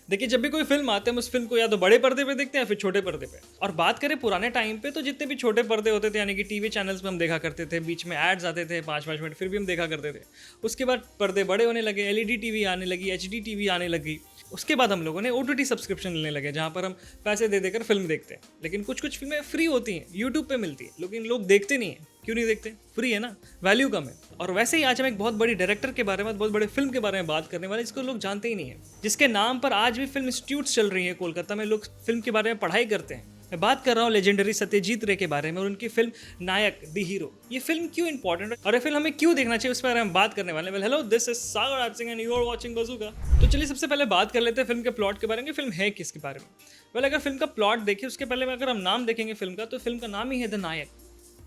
देखिए, जब भी कोई फ़िल्म आती है, हम उस फ़िल्म को या तो बड़े पर्दे पे देखते हैं या फिर छोटे पर्दे पे। और बात करें पुराने टाइम पे, तो जितने भी छोटे पर्दे होते थे, यानी कि टीवी चैनल्स पे हम देखा करते थे, बीच में एड्स आते थे 5-5 मिनट, फिर भी हम देखा करते थे। उसके बाद पर्दे बड़े होने लगे, एलईडी टीवी आने लगी, एचडी टीवी आने लगी। उसके बाद हम लोगों ने ओटीटी सब्सक्रिप्शन लेने लगे, जहाँ पर हम पैसे दे देकर फ़िल्म देखते हैं। लेकिन कुछ-कुछ फ़िल्में फ्री होती हैं, यूट्यूब पे मिलती है, लेकिन लोग देखते नहीं हैं। क्यों नहीं देखते? फ्री है ना, वैल्यू कम है। और वैसे ही आज हम एक बहुत बड़ी डायरेक्टर के बारे में, बहुत बड़े फ़िल्म के बारे में बात करने वाले हैं, जिसको लोग जानते ही नहीं हैं। जिसके नाम पर आज भी फ़िल्म इंस्टीट्यूट्स चल रही हैं कोलकाता में, लोग फ़िल्म के बारे में पढ़ाई करते हैं। मैं बात कर रहा हूँ लेजेंडरी सत्यजीत रे के बारे में और उनकी फ़िल्म नायक द हीरो। ये फ़िल्म क्यों इंपॉर्टेंट है और ये फ़िल्म हमें क्यों देखना चाहिए, उस बारे में हम बात करने वाले हैं। Well hello, this is Sagar Raj Singh and you are watching Bazooka. तो चलिए सबसे पहले बात कर लेते हैं फ़िल्म के प्लॉट के बारे में। फ़िल्म है किसके बारे में? वेल अगर फ़िल्म का प्लॉट देखें उसके पहले अगर हम नाम देखेंगे फ़िल्म का, तो फ़िल्म का नाम ही है द नायक,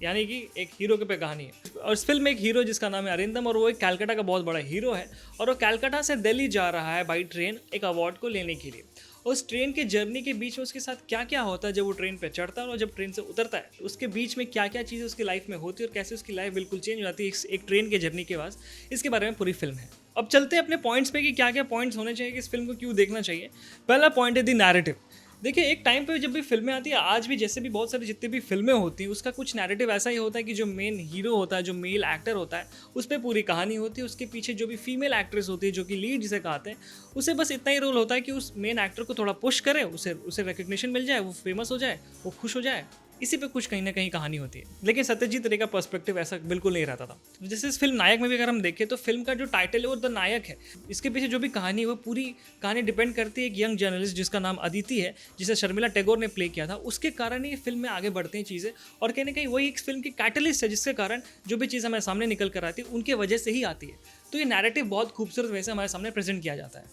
यानी कि एक हीरो के पे कहानी है। और इस फिल्म में एक हीरो जिसका नाम है अरिंदम, और वो एक कैलकाटा का बहुत बड़ा हीरो है और वो कैलकाटा से दिल्ली जा रहा है बाई ट्रेन एक अवार्ड को लेने के लिए। उस ट्रेन के जर्नी के बीच में उसके साथ क्या क्या होता है जब वो ट्रेन पे चढ़ता है और जब ट्रेन से उतरता है, तो उसके बीच में क्या क्या चीज़ें उसकी लाइफ में होती है और कैसे उसकी लाइफ बिल्कुल चेंज हो जाती है एक ट्रेन के जर्नी के बाद। इसके बारे में पूरी फिल्म है। अब चलते हैं अपने पॉइंट्स पे कि क्या क्या पॉइंट्स होने चाहिए कि इस फिल्म को क्यों देखना चाहिए। पहला पॉइंट है द नैरेटिव। देखिए, एक टाइम पे जब भी फिल्में आती है, आज भी जैसे भी बहुत सारी जितनी भी फिल्में होती हैं, उसका कुछ नैरेटिव ऐसा ही होता है कि जो मेन हीरो होता है, जो मेल एक्टर होता है, उस पर पूरी कहानी होती है। उसके पीछे जो भी फीमेल एक्ट्रेस होती है, जो कि लीड जिसे कहते हैं, उसे बस इतना ही रोल होता है कि उस मेन एक्टर को थोड़ा पुश करे, उसे उसे रिकग्निशन मिल जाए, वो फेमस हो जाए, वो खुश हो जाए। इसी पे कुछ कहीं ना कहीं कहानी होती है। लेकिन सत्यजीत रे का पर्सपेक्टिव ऐसा बिल्कुल नहीं रहता था। जैसे इस फिल्म नायक में भी अगर हम देखें, तो फिल्म का जो टाइटल है वो द नायक है। इसके पीछे जो भी कहानी है, वो पूरी कहानी डिपेंड करती है एक यंग जर्नलिस्ट जिसका नाम अदिति है, जिसे शर्मिला टैगोर ने प्ले किया था। उसके कारण ही फिल्म में आगे बढ़ती हैं चीज़ें, और कहीं ना कहीं वही एक फिल्म की कैटलिस्ट है, जिसके कारण जो भी चीज़ हमारे सामने निकल कर आती है उनके वजह से ही आती है। तो ये नैरेटिव बहुत खूबसूरत वजह से हमारे सामने प्रेजेंट किया जाता है।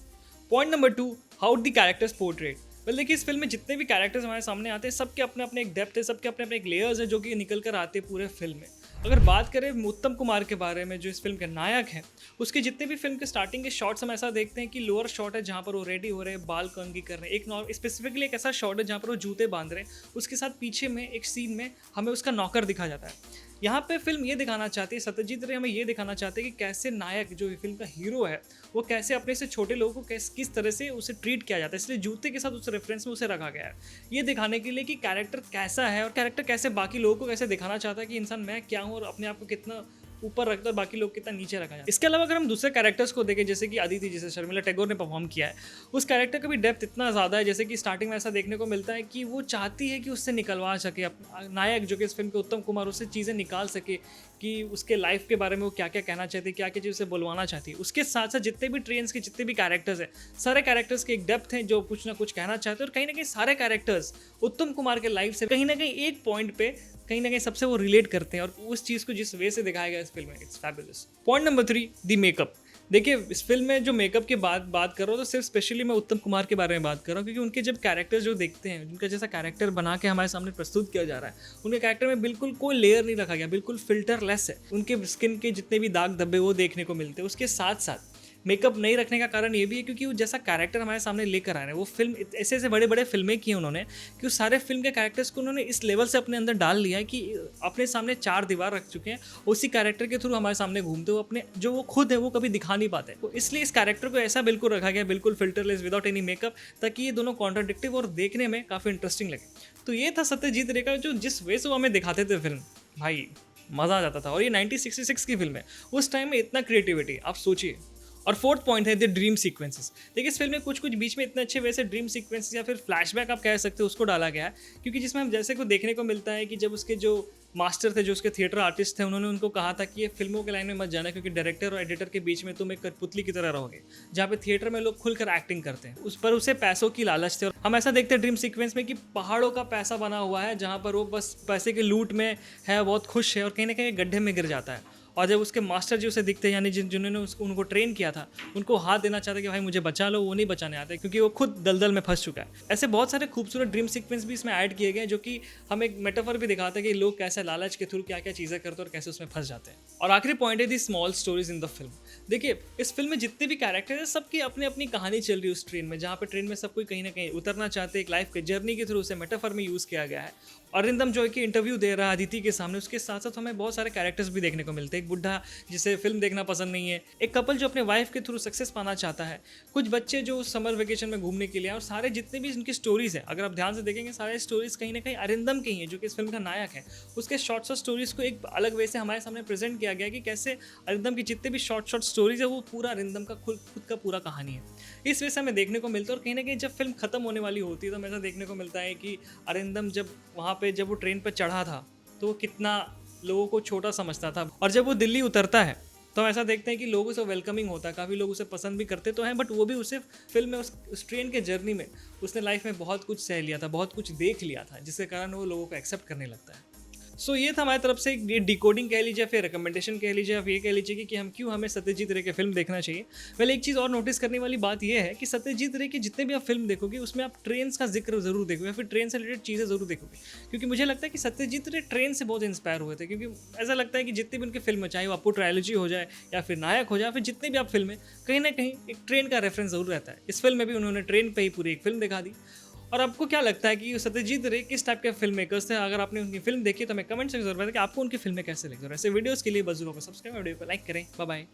Point number 2, how the characters portrait. Well देखिए, इस फिल्म में जितने भी कैरेक्टर्स हमारे सामने आते हैं, सबके अपने अपने एक डेप्थ है, सबके अपने अपने एक लेयर्स है जो कि निकल कर आते हैं पूरे फिल्म में। अगर बात करें उत्तम कुमार के बारे में, जो इस फिल्म के नायक हैं, उसके जितने भी फिल्म के स्टार्टिंग के शॉट्स हम ऐसा देखते हैं कि लोअर शॉट है जहाँ पर वो रेडी हो रहे हैं, बाल कंघी कर रहे हैं। एक स्पेसिफिकली एक ऐसा शॉट है जहाँ पर वो जूते बांध रहे हैं, उसके साथ पीछे में एक सीन में हमें उसका नौकर दिखा जाता है। यहाँ पे फिल्म ये दिखाना चाहती है, सत्यजीत रे हमें ये दिखाना चाहते हैं कि कैसे नायक जो फिल्म का हीरो है, वो कैसे अपने से छोटे लोगों को किस तरह से उसे ट्रीट किया जाता है। इसलिए जूते के साथ उस रेफरेंस में उसे रखा गया है, ये दिखाने के लिए कि कैरेक्टर कैसा है और कैरेक्टर कैसे बाकी लोगों को कैसे दिखाना चाहता है कि इंसान मैं क्या हूँ और अपने आप को कितना ऊपर रखता है और बाकी लोग कितना नीचे रखा जाए। इसके अलावा अगर हम दूसरे कैरेक्टर्स को देखें, जैसे कि अदिति, जिसे शर्मिला टैगोर ने परफॉर्म किया है, उस कैरेक्टर का भी डेप्थ इतना ज़्यादा है। जैसे कि स्टार्टिंग में ऐसा देखने को मिलता है कि वो चाहती है कि उससे निकलवा सके नायक, जो कि इस फिल्म के उत्तम कुमार, उससे चीज़ें निकाल सके कि उसके लाइफ के बारे में वो क्या क्या कहना चाहती है, क्या क्या चीज़ उसे बुलवाना चाहती है। उसके साथ साथ जितने भी ट्रेन्स के जितने भी कैरेक्टर्स हैं, सारे कैरेक्टर्स के एक डेप्थ हैं जो कुछ ना कुछ कहना चाहते हैं, और कहीं ना कहीं सारे कैरेक्टर्स उत्तम कुमार के लाइफ से कहीं ना कहीं एक पॉइंट पे कहीं ना कहीं सबसे वो रिलेट करते हैं, और उस चीज़ को जिस वे से दिखाया गया इस फिल्म में, it's fabulous. Point number 3, the makeup. देखिए, इस फिल्म में जो मेकअप की बात कर रहा हूँ, तो सिर्फ स्पेशली मैं उत्तम कुमार के बारे में बात कर रहा हूँ, क्योंकि उनके जब कैरेक्टर जो देखते हैं, उनका जैसा कैरेक्टर बना के हमारे सामने प्रस्तुत किया जा रहा है, उनके कैरेक्टर में बिल्कुल कोई लेयर नहीं रखा गया, बिल्कुल फिल्टरलेस है। उनके स्किन के जितने भी दाग धब्बे वो देखने को मिलते हैं। उसके साथ साथ मेकअप नहीं रखने का कारण ये भी है क्योंकि वो जैसा कैरेक्टर हमारे सामने लेकर आ रहे हैं, वो फिल्म ऐसे ऐसे बड़े बड़े फिल्में की हैं उन्होंने कि उस सारे फिल्म के कैरेक्टर्स को उन्होंने इस लेवल से अपने अंदर डाल लिया है कि अपने सामने 4 दीवार रख चुके हैं, उसी कैरेक्टर के थ्रू हमारे सामने घूमते हुए अपने जो वो खुद है वो कभी दिखा नहीं पाते। तो इसलिए इस कैरेक्टर को ऐसा बिल्कुल रखा गया, बिल्कुल फिल्टरलेस, विदाउट एनी मेकअप, ताकि ये दोनों कॉन्ट्राडिक्टिव और देखने में काफ़ी इंटरेस्टिंग लगे। तो ये था सत्यजीत रे का, जो जिस वे से वो हमें दिखाते थे फिल्म, भाई मज़ा आ जाता था। और ये 1966 की फिल्म है, उस टाइम में इतना क्रिएटिविटी, आप सोचिए। और फोर्थ पॉइंट है द ड्रीम सीक्वेंसेस। देखिए, इस फिल्म में कुछ बीच में इतने अच्छे वैसे ड्रीम सीक्वेंसेस या फिर फ्लैशबैक आप कह सकते हो, उसको डाला गया है, क्योंकि जिसमें हम जैसे को देखने को मिलता है कि जब उसके जो मास्टर थे, जो उसके थिएटर आर्टिस्ट थे, उन्होंने उनको कहा था कि ये फिल्मों के लाइन में मत जाना, क्योंकि डायरेक्टर और एडिटर के बीच में तुम एक कठपुतली की तरह रहोगे, जहाँ पे थिएटर में लोग खुलकर एक्टिंग करते हैं। उस पर उसे पैसों की लालच थे। और हम ऐसा देखते हैं ड्रीम सीक्वेंस में कि पहाड़ों का पैसा बना हुआ है, जहाँ पर वो बस पैसे के लूट में है, बहुत खुश है, और कहीं ना कहीं गड्ढे में गिर जाता है। और जब उसके मास्टर जी उसे दिखते हैं, यानी जिन्होंने उनको ट्रेन किया था, उनको हाथ देना चाहते कि भाई मुझे बचा लो, वो नहीं बचाने आते क्योंकि वो खुद दलदल में फंस चुका है। ऐसे बहुत सारे खूबसूरत ड्रीम सीक्वेंस भी इसमें ऐड किए गए हैं, जो कि हमें एक मेटाफर भी दिखाता है कि लोग कैसे लालच के थ्रू क्या क्या चीज़ें करते हैं और कैसे उसमें फंस जाते हैं। और आखिरी पॉइंट है the small stories in the film. देखिए, इस फ़िल्म में जितने भी कैरेक्टर हैं, सबकी अपनी-अपनी कहानी चल रही है उस ट्रेन में, जहाँ पे ट्रेन में सब कोई कहीं न कहीं उतरना चाहते हैं, एक लाइफ़ के जर्नी के थ्रू उसे मेटाफर में यूज़ किया गया है। अरिंदम जो है कि इंटरव्यू दे रहा है अदिति के सामने, उसके साथ-साथ हमें बहुत सारे कैरेक्टर्स भी देखने को मिलते हैं। एक बुड्ढा जिसे फ़िल्म देखना पसंद नहीं है, एक कपल जो अपने वाइफ़ के थ्रू सक्सेस पाना चाहता है, कुछ बच्चे जो समर वेकेशन में घूमने के लिए आए और सारे जितने भी उनकी स्टोरीज़ हैं, अगर आप ध्यान से देखेंगे सारे स्टोरीज़ कहीं न कहीं अरिंदम की ही हैं, जो कि इस फ़िल्म का नायक है। उसके शॉर्ट्स और स्टोरीज़ को एक अलग वे से हमारे सामने प्रेज़ेंट किया गया है कि कैसे अरिंदम की जितने भी शॉर्ट स्टोरीज़ है, वो पूरा अरिंदम का खुद खुद का पूरा कहानी है। इस वजह से हमें देखने को मिलता है और कहीं न कहीं जब फ़िल्म खत्म होने वाली होती है, तो हमें ऐसा देखने को मिलता है कि अरिंदम जब वहाँ पे जब वो ट्रेन पे चढ़ा था, तो वो कितना लोगों को छोटा समझता था और जब वो दिल्ली उतरता है, तो हम ऐसा देखते हैं कि लोगों से वेलकमिंग होता है, काफ़ी लोग उसे पसंद भी करते तो हैं, बट वो भी उसे फ़िल्म में उस ट्रेन के जर्नी में उसने लाइफ़ में बहुत कुछ सह लिया था, बहुत कुछ देख लिया था, जिसके कारण वो लोगों को एक्सेप्ट करने लगता है। सो ये था हमारी तरफ से ये डिकोडिंग कह लीजिए, फिर रिकमेंडेशन कह लीजिए, आप ये कह लीजिए कि हम क्यों हमें सत्यजीत रे की फ़िल्म देखना चाहिए। वेल एक चीज़ और नोटिस करने वाली बात ये है कि सत्यजीत रे की जितने भी आप फ़िल्म देखोगे, उसमें आप ट्रेन्स का ज़िक्र ज़रूर देखोगे या फिर ट्रेन से रिलेटेड चीज़ें ज़रूर देखोगे। क्योंकि मुझे लगता है कि सत्यजीत रे ट्रेन से बहुत इंस्पायर हुए थे, क्योंकि ऐसा लगता है कि जितनी भी उनकी फ़िल्म है, चाहे वो अप्पू ट्रायलॉजी हो जाए या फिर नायक हो जाए, फिर जितनी भी आप फ़िल्में, कहीं न कहीं एक ट्रेन का रेफ़रेंस ज़रूर रहता है। इस फ़िल्म में भी उन्होंने ट्रेन पे ही पूरी एक फ़िल्म दिखा दी। और आपको क्या लगता है कि सत्यजीत रे किस टाइप के फ़िल्म मेकर्स थे? अगर आपने उनकी फ़िल्म देखी तो हमें कमेंट सेक्शन में ज़रूर बताएं कि आपको उनकी फ़िल्में कैसे लगी। और ऐसे वीडियोज़ के लिए बज़ुका को सब्सक्राइब, वीडियो को लाइक करें। Bye bye.